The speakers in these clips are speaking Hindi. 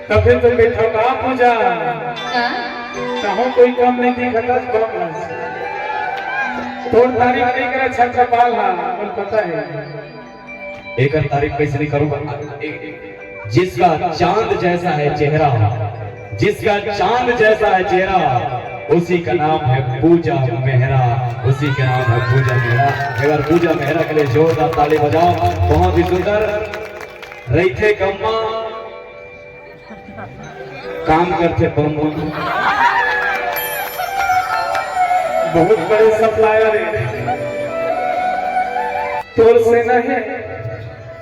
तबे तो बैठा का पूजा कहो कोई कम नहीं दिखता कम तोड़ तारीफ नहीं करे छत्रपाल हां और पता है एक तारीफ कैसे नहीं करूंगा। जिसका चांद जैसा है चेहरा, जिसका चांद जैसा है चेहरा, उसी का नाम है पूजा मेहरा, उसी का नाम है पूजा मेहरा। अगर पूजा मेहरा के लिए जोरदार ताली बजाओ। बहुत ही सुंदर रही थे कम्मा काम करते बम्मा, बहुत बड़े सप्लायर है। तोर सेना है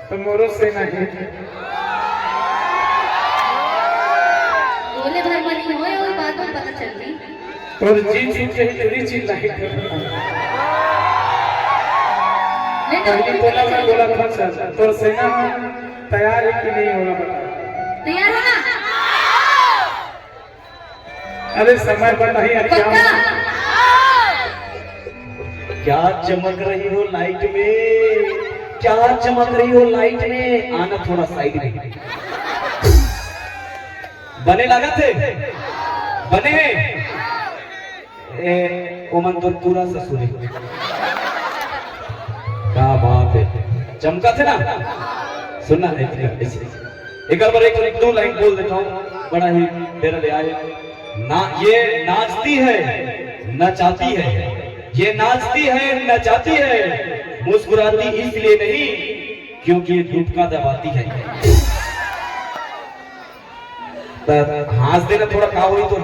तो मोरो सेना है। बोले भर मनी होए और बात में पता चल गई। तोर जी चीज यही तेरी चीज नहीं पहली बोला मैं बोला था सर तोर सेना तैयार है कि नहीं होगा बता। तैयार हो ना? अरे समय पर नहीं पक्का? क्या चमक रही हो लाइट में, क्या चमक रही हो लाइट में। आना थोड़ा साइड में। बने लगा थे बने ओमन तो पूरा ससुर क्या बात है। चमका थे ना सुनना है एक बार एक दो लाइन बोल देता हूँ। बड़ा ही मेरा ले आए ना। ये नाचती है नचाती है, ये नाचती है नचाती है, मुस्कुराती इसलिए नहीं क्योंकि ये धूपका दबाती है। हंस देना थोड़ा का हुई तो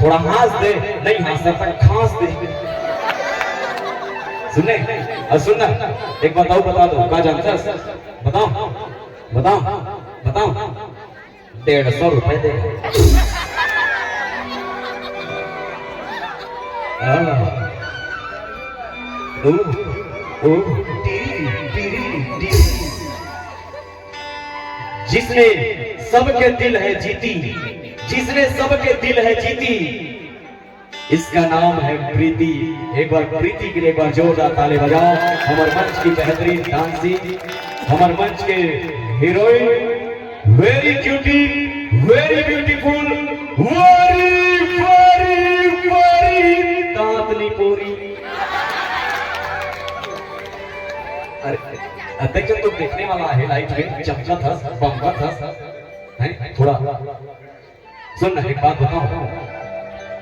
थोड़ा हंस दे, नहीं हंस तक खांस दे। सुनने और सुनना एक बताओ बता दो क्या जानता है? बताओ बताओ बताओ 150 रुपए दे। जिसने सबके दिल है जीती, जिसने सबके दिल है जीती, इसका नाम है प्रीति। एक बार प्रीति के लिए एक बार जोरदार ताली बजाओ। हमारे मंच की बेहतरीन डांसी, हमारे मंच के heroine, very cutie, very beautiful, very very very दांतनी पोरी। अरे जब तो देखने वाला है लाइट में चमका था बम्बा था है थोड़ा सुन एक बात बताओ।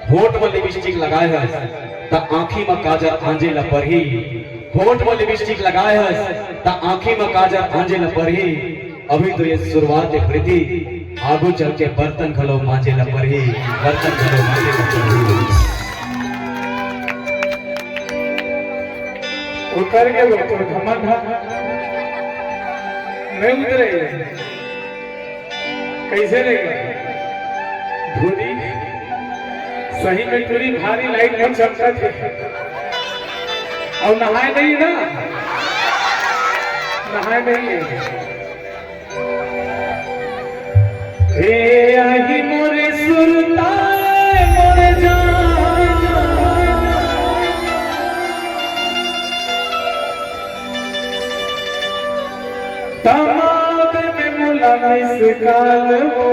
होठ में लिपस्टिक लगाए है त आंखी में काजल आंजे ल परही, होठ में लिपस्टिक लगाए है त आंखी में काजल आंजे ल परही। अभी तो ये शुरुआत है प्रीति, आगू चल के बर्तन खलो मांजे ल परही, बर्तन खलो मांजे ल परही। उतर के वो तो घमंड नहीं उतरे कैसे रहेगा धोनी सही में पूरी भारी लाइट में चमका थे और नहाए नहीं ना, नहाए नहीं है। आई मोरे सुरताए मोरे जान तमाम में मुला इसकाल हो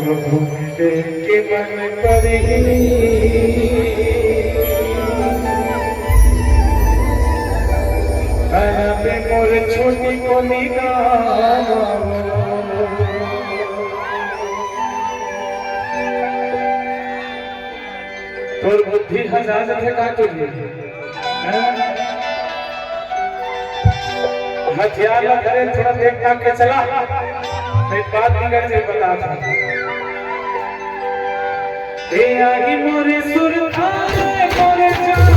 प्रभु के मन पर ही पे मोर छोटी को निगाह तोर बुद्धि हजार थे का तुझे हथियार ला करे थोड़ा देख काम के चला एक बात बिगड़ जाए बता था। ए आई मोरे सुरताए मोरे जान,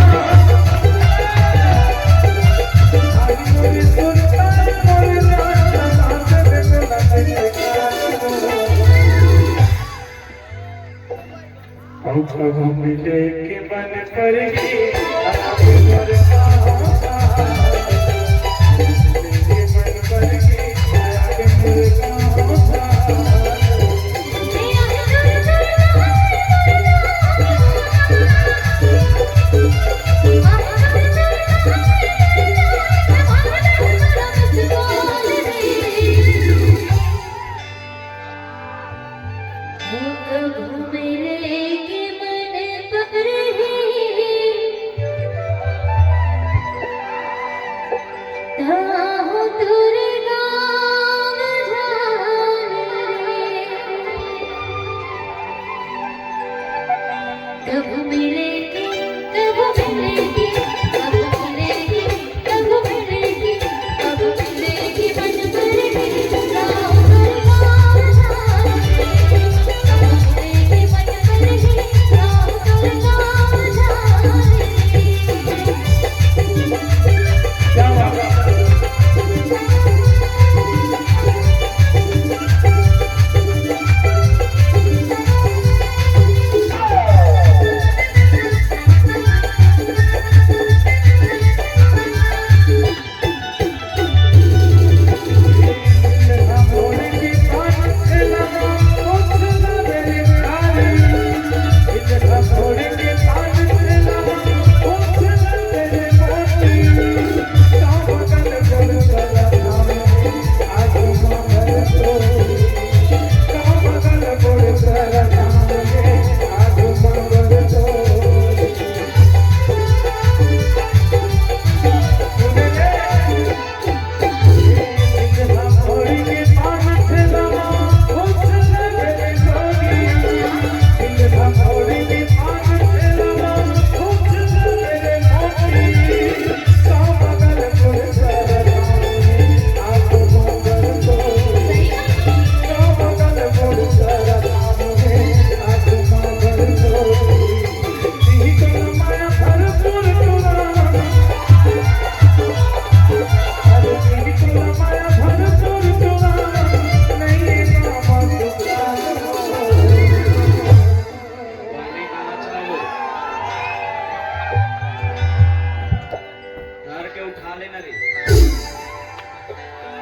आई मोरे सुरताए मोरे जान, प्रभु मिले के मन पर Oh तुरे गाँव जाने कब मिलेगी कब मिलेगी कब मिलेगी कब मिलेगी कब मिलेगी मन भरेगी गाँव तुरे गाँव जाने कब मिलेगी मन भरेगी गाँव तुरे गाँव जाने क्या बात है?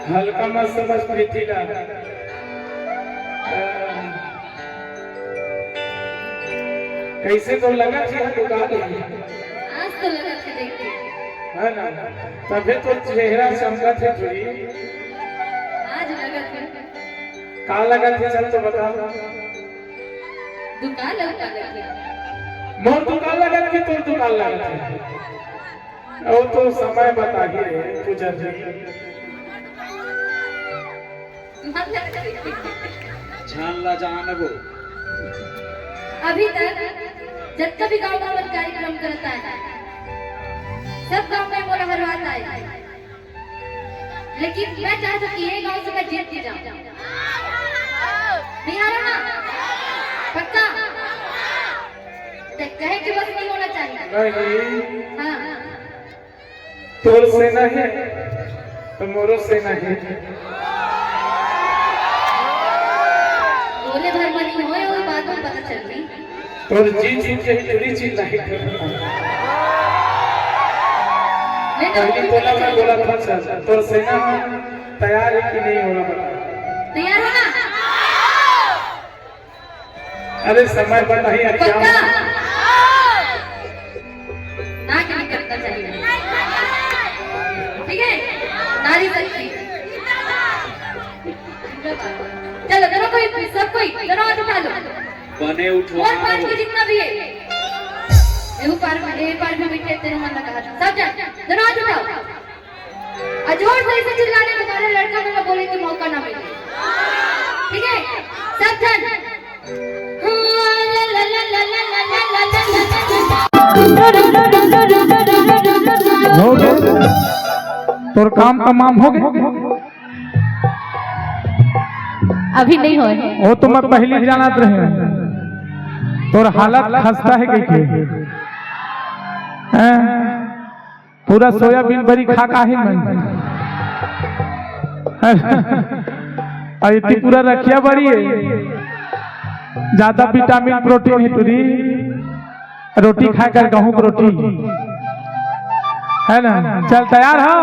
हल्का मत समझ प्रीतिला कैसे तो लगा थी दुकान आज तो लगा थे देख के है ना तभी तो चेहरा चमका थे तुझी आज लगा थे कहाँ लगा थे चल तो बता दुकान लगा थे मोर दुकान लगा थी तो दुकान लगा थी वो तो समय बता ही रे पूजा जी जान ला जान वो अभी तक जब कभी गाँव में कार्यक्रम करता है सब गाँव में मोरा हरवाता है लेकिन मैं चाहता हूँ कि ये गाँव से मैं जीत के जाऊँ नहीं आ रहा ना पक्का कहे कि बस नहीं होना चाहिए नहीं हाँ तोर से नहीं तो मोरो से नहीं बोले भर मनी होए और बाद में पता चल रही तोर जी चीज यही पूरी चीज नहीं पहली तोला मैं बोला था सर तोर सेना तैयार है कि नहीं होगा बता तैयार हो ना अरे समय बता ही क्या पक्का ना क्या करना चाहिए ठीक है नारी शक्ति चलो दोनों कोई सब कोई दोनों हाथ उठा लो बने उठो और पांच के जितना भी है एक बार में बैठे तेरे मन लगा सब जा दोनों हाथ उठाओ और जोर से इसे चिल्लाने में तुम्हारे लड़का में बोले कि मौका ना मिले ठीक है सब जन हो गए तोर काम तमाम हो गए अभी नहीं हो वो तो मैं पहले ही जानत रहे तोर हालत खस्ता है कहीं पूरा सोयाबीन बड़ी खा का है मैं इतनी पूरा रखिया बड़ी है ज्यादा विटामिन प्रोटीन है तुरी रोटी खाकर गेहूं की रोटी है ना चल तैयार हो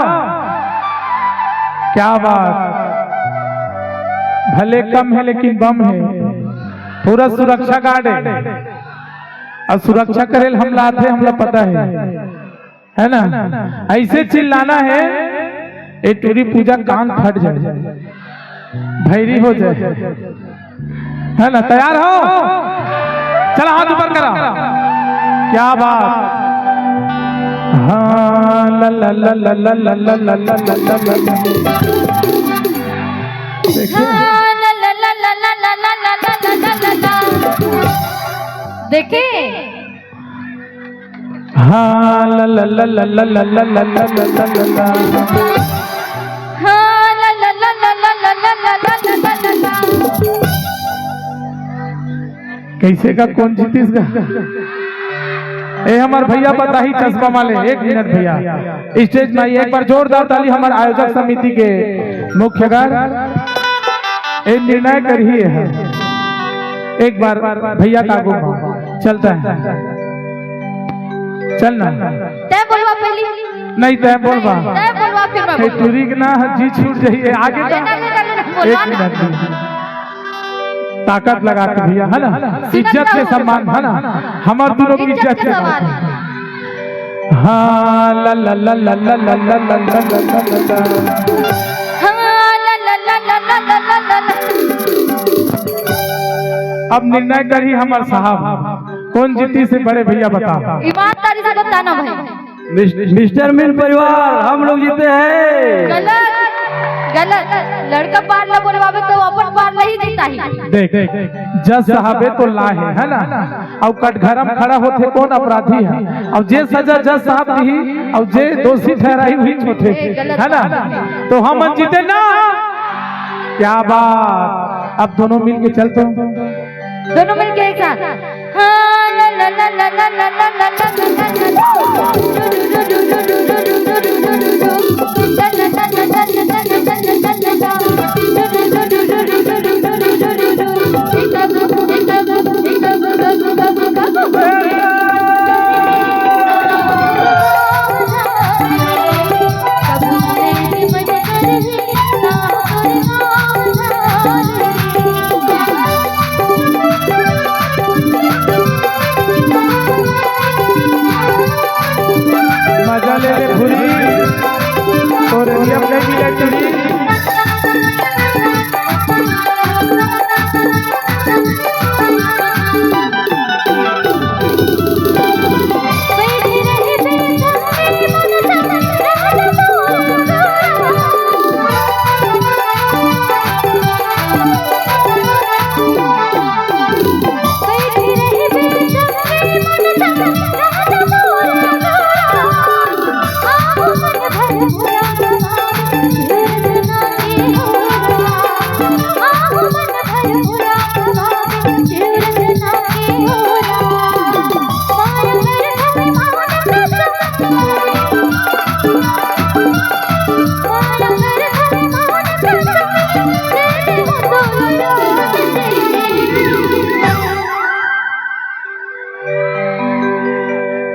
क्या बात भले कम है लेकिन बम है पूरा सुरक्षा गार्ड है और सुरक्षा करे हम लाते हमला पता है ना ऐसे चिल्लाना है ये टूरी पूजा कान फट जाए भैरी हो जाए है ना तैयार हो चलो हाथ ऊपर करो क्या बात हाँ ला ला ला ला ला ला ला ला ला ला ला ला। देखिए देखे हाँ ला ला ला ला ला ला ला ला ला ला ला ला। हाँ ला ला ला ला ला ला ला ला ला ला ला। कैसे का कौन जीतीस का? ए हमार भैया बताही चश्मा वाले, एक मिनट भैया स्टेज में आइए। एक बार जोरदार ताली हमारे आयोजक समिति के मुख्यकार ए निर्णय करिए है। एक बार भैया का आगू चलता है, चलना तय बोलवा पहली नहीं तय बोलवा तय बोलवा फिर मैं बोलूं। टूरी के ना जी छूट जाइए आगे का। एक मिनट ताकत लगा के भैया है ना, इज्जत से सम्मान है ना, हमारे दोनों की इज्जत से सम्मान। हाँ ला ला ला ला ला ला ला ला ला ला ला ला। हाँ ला ला ला ला ला ला ला ला। अब निर्णय करी हमारे साहब, कौन जीती से बड़े भैया बताओ। ईमानदारी से बताना भाई। मिस्टर मिल परिवार हम लोग जीते हैं। गलत गलत, लड़का पार न बोलवावे तो अपन पार नहीं जीता ही। देख जज साहबे तो लाहे है ना, अब कटघरा में खड़ा होते कौन अपराधी है, अब जे सजा जज साहब दी और जे दोषी ठहराई हुई छोटे है ना, तो हम जीते ना। क्या बात, अब दोनों मिल के चलते हैं, दोनों मिलके एक साथ। हाँ ला ला ला ला ला ला ला ला ला ला। मजा ले ले भूरी और नियम नहीं मिले चुरी।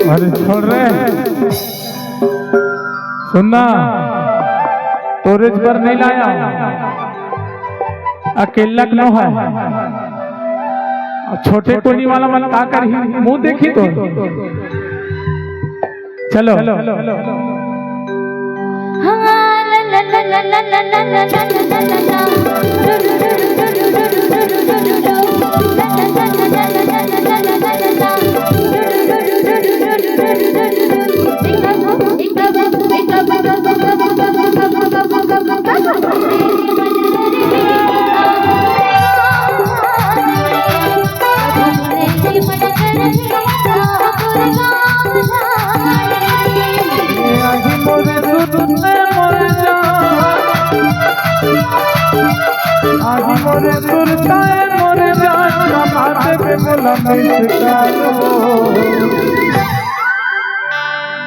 अरे छोड़ रहे सुनना, तोरेज पर नहीं लाया, अकेला न है। छोटे कोनी वाला मन का कर ही मुंह देखी तो चलो। मोरे सुरताए मोरे जान का बाते पे बोला मैं